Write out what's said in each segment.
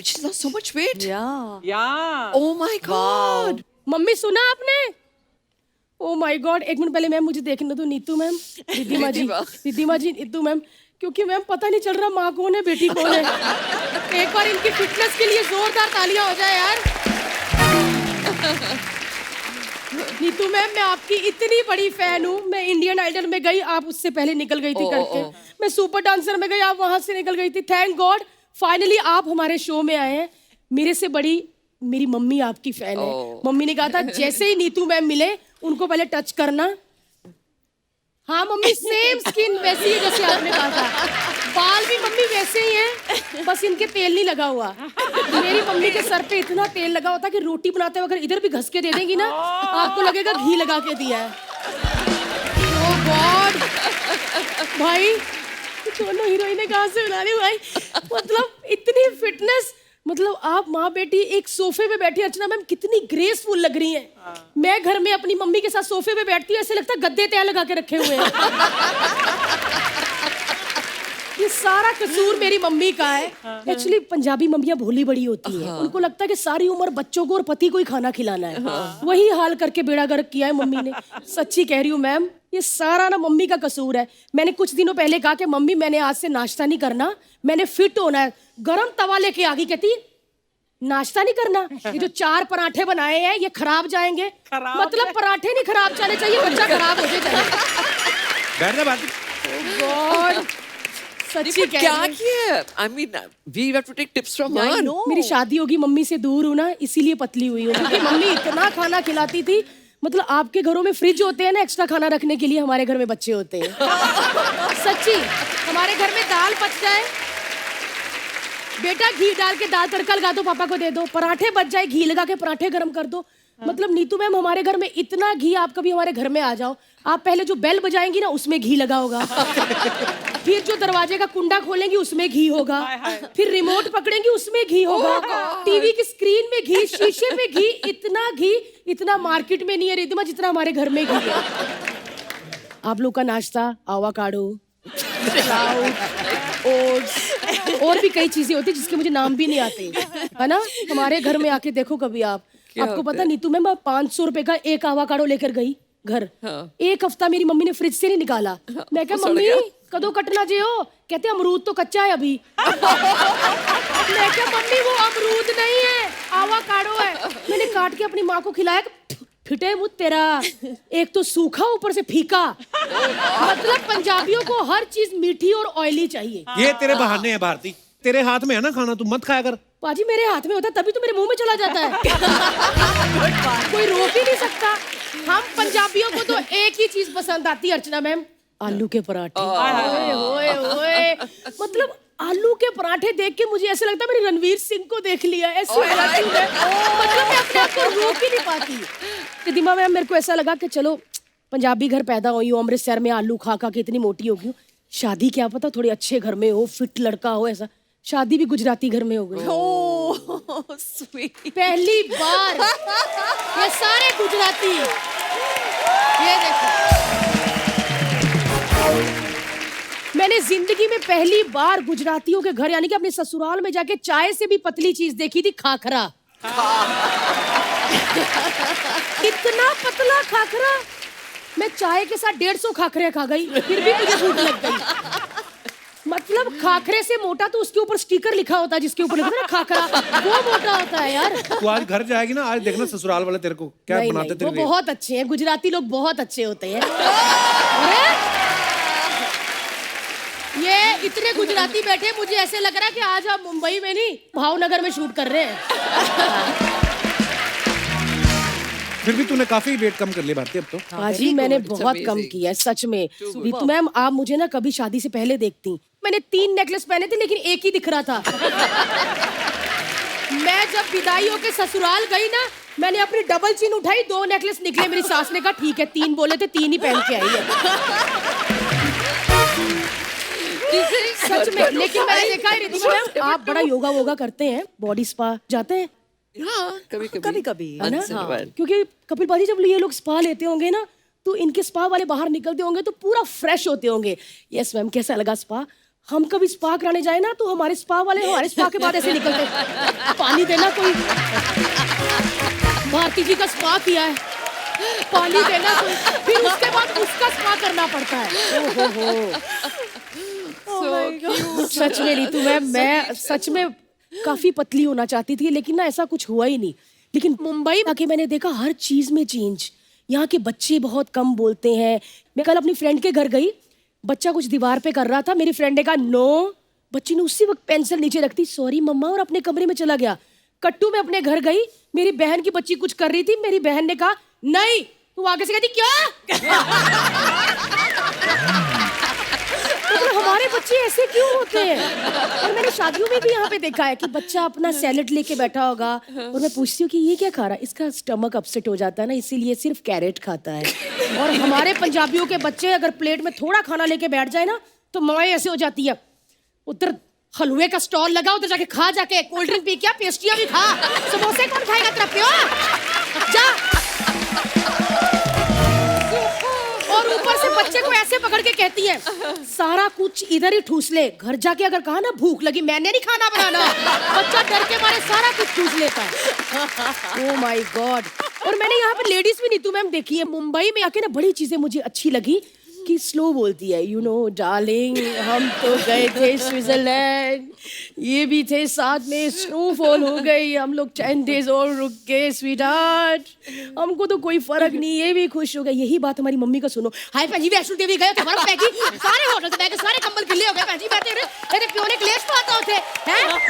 she's lost so much weight. Yeah. Oh my God. Mummy सुना आपने? Oh my God, एक minute पहले ma'am मुझे देखने दो। नीतू मैम, रिद्धिमा जी, रिद्धिमा जी, नीतू मैम, क्योंकि मैम पता नहीं चल रहा माँ कौन है बेटी कौन है। एक बार इनकी फिटनेस के लिए जोरदार तालियां हो जाए यार। नीतू मैम, मैं आपकी इतनी बड़ी फैन हूँ। मैं इंडियन आइडल में गई, आप उससे पहले निकल गई थी करके। मैं सुपर डांसर में गई, आप वहां से निकल गई थी। थैंक गॉड फाइनली आप हमारे शो में आए हैं। मेरे से बड़ी मेरी मम्मी आपकी फैन है। मम्मी ने कहा था जैसे ही नीतू मैम मिले उनको पहले टच करना। हाँ मम्मी, सेम स्किन वैसी है जैसे आपने कहा था। बाल भी मम्मी वैसे ही हैं, बस इनके तेल नहीं लगा हुआ। मेरी मम्मी के सर पे इतना तेल लगा होता कि रोटी बनाते वक्त इधर भी घस के दे देंगी ना, आपको लगेगा घी लगा के दिया है। ओह गॉड भाई, दोनों हीरोइनें कहाँ से बना रही भाई। मतलब इतनी फिटनेस, मतलब आप माँ बेटी एक सोफे पे बैठी। अर्चना मैम कितनी ग्रेसफुल लग रही हैं। मैं घर में अपनी मम्मी के साथ सोफे पे बैठती हूँ, ऐसे लगता है गद्दे तय लगा के रखे हुए हैं। ये सारा कसूर मेरी मम्मी का है। एक्चुअली पंजाबी मम्मियाँ भोली बड़ी होती हैं। उनको लगता है कि सारी उम्र बच्चों को और पति को ही खाना खिलाना है। वही हाल करके बेड़ा गर्क किया है मम्मी ने। सच्ची कह रही हूँ मैम, ये सारा ना मम्मी का कसूर है। मैंने कुछ दिनों पहले कहा कि मम्मी मैंने आज से नाश्ता नहीं करना, मैंने फिट होना है। गरम तवा लेके आ गई, कहती नाश्ता नहीं करना, ये जो 4 पराठे बनाए हैं ये खराब जाएंगे। मतलब पराठे नहीं खराब जाने चाहिए, बच्चा खराब हो जाए। बैठ जा बात। गॉड सच्ची कह क्या रही हूँ। किया? I mean, we have to take tips from her. मेरी शादी होगी, मम्मी से दूर हूँ ना, इसीलिए पतली हुई हूँ। क्योंकि मम्मी इतना खाना खिलाती थी। मतलब आपके घरों में फ्रिज होते हैं ना एक्स्ट्रा खाना रखने के लिए, हमारे घर में बच्चे होते हैं। सच्ची, हमारे घर में दाल बच जाए, बेटा घी डाल के दाल तड़का लगा दो, पापा को दे दो। पराठे बच जाए, घी लगा के पराठे गरम कर दो। मतलब नीतू मैम, हमारे घर में इतना घी, आप कभी हमारे घर में आ जाओ, आप पहले जो बेल बजाएंगी ना उसमें घी लगा होगा। फिर जो दरवाजे का कुंडा खोलेंगी उसमें घी होगा। फिर रिमोट पकड़ेंगी उसमें घी होगा। टीवी की स्क्रीन में घी, शीशे में घी। इतना घी, इतना मार्केट में नहीं है रिद्धिमा जितना हमारे घर में घी है। आप लोग का नाश्ता आवाकाडो, ओट्स और भी कई चीजें होती है जिसके मुझे नाम भी नहीं आते, है ना। हमारे घर में आके देखो कभी आप। आपको पता नीतू मैम, 500 रुपए का एक आवाकाडो लेकर गई घर। एक हफ्ता मेरी मम्मी ने फ्रिज से नहीं निकाला। मैं क्या मम्मी कदों कटना जे हो, कहते अमरूद तो कच्चा है अभी। मैं क्या मम्मी वो अमरूद नहीं है, आवाकाडो है। मैंने काट के अपनी माँ को खिलाया। फिटे मुझ तेरा, एक तो सूखा ऊपर से फीका। मतलब पंजाबियों को हर चीज मीठी और ऑयली चाहिए। ये तेरे बहाने हैं भारती, तेरे हाथ में है ना खाना, तू मत खाया कर। पाजी मेरे हाथ में होता तभी तो मेरे मुंह में चला जाता है। कोई रोक ही नहीं सकता। हम पंजाबियों को तो एक ही चीज पसंद आती है अर्चना मैम, आलू के पराठे। ओए ओए ओए, मतलब आलू के पराठे देख के मुझे ऐसे लगता है मैंने रणवीर सिंह को देख लिया। ऐसे मतलब मैं अपने आप को रोक ही नहीं पाती। रिद्धिमा मैम, मेरे को ऐसा लगा कि चलो पंजाबी घर पैदा हुई हूँ, अमृतसर में आलू खा खा के इतनी मोटी हो गई हूँ, शादी क्या पता थोड़े अच्छे घर में हो, फिट लड़का हो। ऐसा शादी भी गुजराती घर में हो गई। Oh, sweet. पहली बार ये सारे गुजराती, ये देखो मैंने जिंदगी में पहली बार गुजरातियों के घर यानी कि अपने ससुराल में जाके चाय से भी पतली चीज देखी थी, खाखरा। इतना पतला खाखरा, मैं चाय के साथ 150 खाखरे खा गई, फिर भी मुझे भूख लग गई। मतलब खाखरे से मोटा तो उसके ऊपर स्टिकर लिखा होता है जिसके ऊपर लिखा है ना खाखरा, वो मोटा होता है यार। तू आज घर जाएगी ना, आज देखना ससुराल वाले तेरे को क्या नहीं, बनाते नहीं, तेरे वो लिए। बहुत अच्छे हैं, गुजराती लोग बहुत अच्छे होते हैं। अरे ये इतने गुजराती बैठे, मुझे ऐसे लग रहा है कि आज आप मुंबई में नहीं भावनगर में शूट कर रहे हैं। फिर भी तूने काफी वेट कम कर लिया भारती अब तो। हाजी मैंने बहुत कम किया है सच में। रितु मैम, आप मुझे ना कभी शादी से पहले देखती, मैंने 3 नेकलेस पहने थे लेकिन एक ही दिख रहा था। मैं जब विदाई होके ससुराल गई ना, मैंने अपनी डबल चीन उठाई, 2 नेकलेस निकले। मेरी सास ने कहा ठीक है, 3 बोले थे, 3 ही पहन के आई है। सच में। लेकिन मैंने देखा है रिद्धिमा मैम, आप बड़ा योगा वोगा करते हैं, बॉडी स्पा जाते हैं हाँ, कभी कभी है ना? हाँ। क्योंकि कपिल पाजी जब ये लोग स्पा लेते होंगे ना, तो इनके स्पा वाले बाहर निकलते होंगे तो पूरा फ्रेश होते होंगे। यस मैम, कैसा लगा स्पा? हम कभी स्पा कराने जाए ना तो हमारे स्पा वाले हमारे स्पा के बाद ऐसे निकलते, पानी देना कोई, भारती जी का स्पा किया है, पानी देना कोई, फिर उसके बाद उसका स्पा करना पड़ता है। ओहो। सच में नीतू मैं सच में काफी पतली होना चाहती थी, लेकिन ना ऐसा कुछ हुआ ही नहीं। लेकिन मुंबई आके मैंने देखा हर चीज में चेंज। यहाँ के बच्चे बहुत कम बोलते हैं। मैं कल अपनी फ्रेंड के घर गई, बच्चा कुछ दीवार पे कर रहा था, मेरी फ्रेंड ने कहा नो, बच्ची ने उसी वक्त पेंसिल नीचे रख दी, सॉरी मम्मा, और अपने कमरे में चला गया। कट्टू मैं अपने घर गई, मेरी बहन की बच्ची कुछ कर रही थी, मेरी बहन ने कहा नहीं, तू आगे से कहती क्या? तो हमारे बच्चे ऐसे क्यों होते हैं? और मैंने शादियों में भी यहाँ पे देखा है कि बच्चा अपना सैलेड लेके बैठा होगा और मैं पूछती हूँ कि ये क्या खा रहा है, इसका स्टमक अपसेट हो जाता है ना, इसीलिए सिर्फ कैरेट खाता है। और हमारे पंजाबियों के बच्चे अगर प्लेट में थोड़ा खाना लेके बैठ जाए ना तो मौएं ऐसे हो जाती है। उधर हलवे का स्टॉल लगा, उधर जाके खा, जाके कोल्ड ड्रिंक पी, क्या पेस्ट्रियां भी खा, समोसे कौन खाएगा तेरा प्यो? जा। और ऊपर से बच्चे को ऐसे पकड़ के कहती है सारा कुछ इधर ही ठूस ले, घर जाके अगर कहा ना भूख लगी, मैंने नहीं खाना बनाना, बच्चा डर के मारे सारा कुछ ठूस लेता है। Oh my God. और मैंने यहाँ पे लेडीज भी नीतू मैम देखी है, मुंबई में आके ना बड़ी चीजें मुझे अच्छी लगी कि स्लो बोलती है, यू नो डार्लिंग, हम तो गए थे स्विट्जरलैंड, ये भी थे साथ में, स्नोफॉल हो गई, हम लोग 10 days और रुक गए स्वीटहार्ट, हमको तो कोई फर्क नहीं, ये भी खुश हो गए। यही बात हमारी मम्मी का सुनो, हाय भैन जी वैष्णो देवी गए थे, हमारा पैकी सारे होटल से बैठे, सारे कंबल गिल्ले हो गए भैन जी, बैठे तेरे प्यो ने क्लेश पाता होते हैं,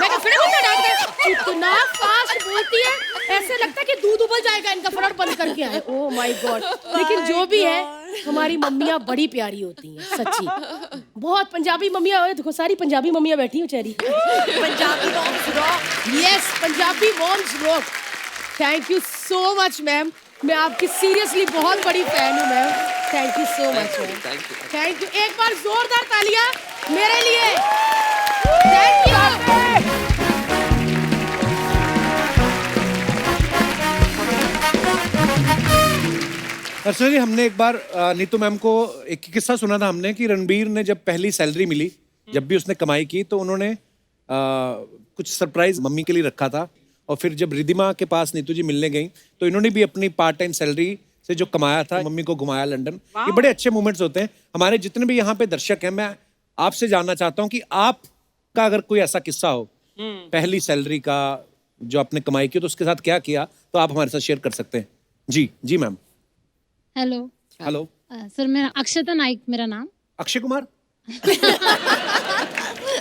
मैं कहा फिर मुझे डांट दे, इतना फास्ट बोलती है ऐसे लगता है कि दूध उबल जाएगा इनका, फटाफट बंद करके आए। Oh my God. लेकिन जो भी है हमारी मम्मियाँ बड़ी प्यारी होती हैं, सच्ची। बहुत पंजाबी मम्मियाँ, देखो सारी पंजाबी मम्मियाँ बैठी हो चेरी। Punjabi moms rock. Yes, Punjabi moms rock. Thank you so much ma'am, मैं आपकी सीरियसली बहुत बड़ी फैन हूँ ma'am. Thank you so much ma'am, thank you. एक बार जोरदार तालियां मेरे लिए। Thank you. अर्चना जी, हमने एक बार नीतू मैम को एक किस्सा सुना था हमने कि रणबीर ने जब पहली सैलरी मिली, जब भी उसने कमाई की, तो उन्होंने कुछ सरप्राइज मम्मी के लिए रखा था। और फिर जब रिधिमा के पास नीतू जी मिलने गई तो इन्होंने भी अपनी पार्ट टाइम सैलरी से जो कमाया था मम्मी को घुमाया लंदन। ये बड़े अच्छे मोमेंट्स होते हैं। हमारे जितने भी यहाँ पे दर्शक हैं, मैं आपसे जानना चाहता हूँ कि आपका अगर कोई ऐसा किस्सा हो पहली सैलरी का जो आपने कमाई की, तो उसके साथ क्या किया, तो आप हमारे साथ शेयर कर सकते हैं। जी जी मैम। हेलो हेलो सर, मेरा अक्षता नाइक मेरा नाम। अक्षय कुमार?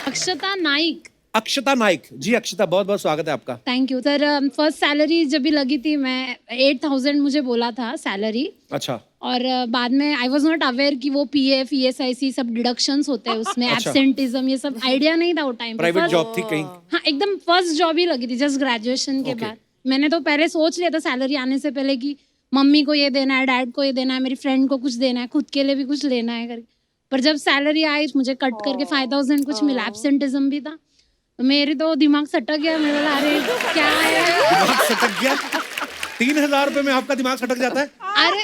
अक्षता नाइक। अक्षता नाइक जी। अक्षता, बहुत बहुत स्वागत है आपका। Thank you sir. First salary जब भी लगी थी, मैं 8,000 मुझे बोला था सैलरी। अच्छा। और बाद में आई वॉज नॉट अवेयर कि वो PF ESIC सब डिडक्शंस होते हैं उसमें, एब्सेंटिज्म, ये सब आइडिया नहीं था वो टाइम। प्राइवेट जॉब थी कहीं? हाँ, एकदम फर्स्ट जॉब ही लगी थी जस्ट ग्रेजुएशन के बाद। मैंने तो पहले सोच लिया था सैलरी आने से पहले कि मम्मी को ये देना है, डैड को ये देना है, मेरी फ्रेंड को कुछ देना है, खुद के लिए भी कुछ लेना है करके। पर जब सैलरी आई मुझे कट करके 5,000 कुछ मिला, एब्सेंटिज्म भी था, तो मेरी तो दिमाग सटक गया। मैं बोला अरे क्या है, दिमाग सटक गया? 3,000 रुपए में आपका दिमाग सटक जाता है? अरे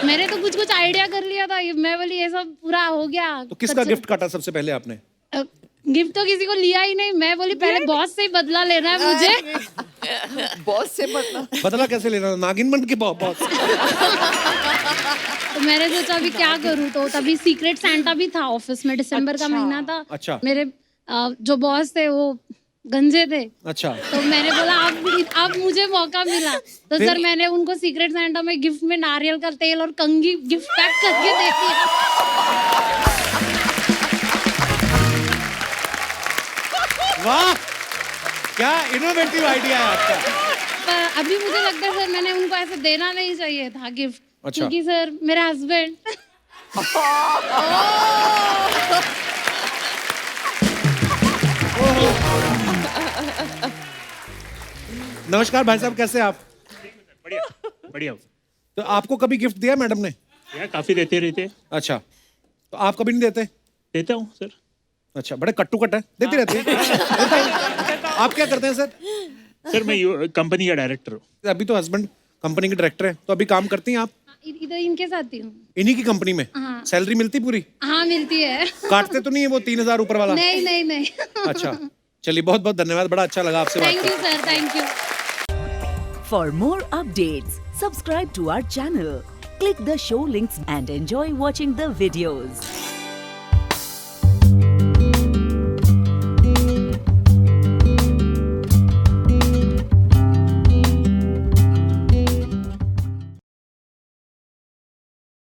मैंने तो कुछ आइडिया कर लिया था, मैं बोली ये सब पूरा हो गया। तो किसका गिफ्ट काटा सबसे पहले आपने? गिफ्ट तो किसी को लिया ही नहीं। मैं बोली पहले बॉस से ही बदला लेना है मुझे। बॉस से बदला कैसे लेना? नागिन बन के बॉस? तो मैंने सोचा अभी क्या करूँ, तो तभी सीक्रेट सैंटा भी था ऑफिस में, दिसंबर का महीना था। अच्छा। मेरे जो बॉस थे वो गंजे थे। अच्छा। तो मैंने बोला अब मुझे मौका मिला, तो सर मैंने उनको सीक्रेट सैंटा में गिफ्ट में नारियल का तेल और कंघी गिफ्ट पैक करके दे दिया। वाह, क्या इनोवेटिव आइडिया है आपका। पर अभी मुझे लगता है सर मैंने उनको ऐसे देना नहीं चाहिए था गिफ्ट। अच्छा। क्योंकि सर मेरे हस्बैंड नमस्कार भाई साहब, कैसे हैं आप? बढ़िया बढ़िया। तो आपको कभी गिफ्ट दिया मैडम ने? यार काफी देते रहते। अच्छा, तो आप कभी नहीं देते? देता हूँ सर। अच्छा, बड़े कट्टू कट है, देते रहते हैं। आप क्या करते हैं सर? सर मैं कंपनी का डायरेक्टर हूँ। अभी तो हस्बैंड कंपनी के डायरेक्टर हैं, तो अभी काम करती हैं आप? इधर इनके साथ ही हूँ। इन्हीं की कंपनी में हाँ। सैलरी मिलती पूरी? हाँ मिलती है। काटते तो नहीं है वो 3,000 ऊपर वाला? नहीं नहीं नहीं। अच्छा चलिए, बहुत बहुत धन्यवाद, बड़ा अच्छा लगा आपसे बात thank you sir, thank you. For more updates, subscribe to our channel, click the show links and enjoy watching the videos.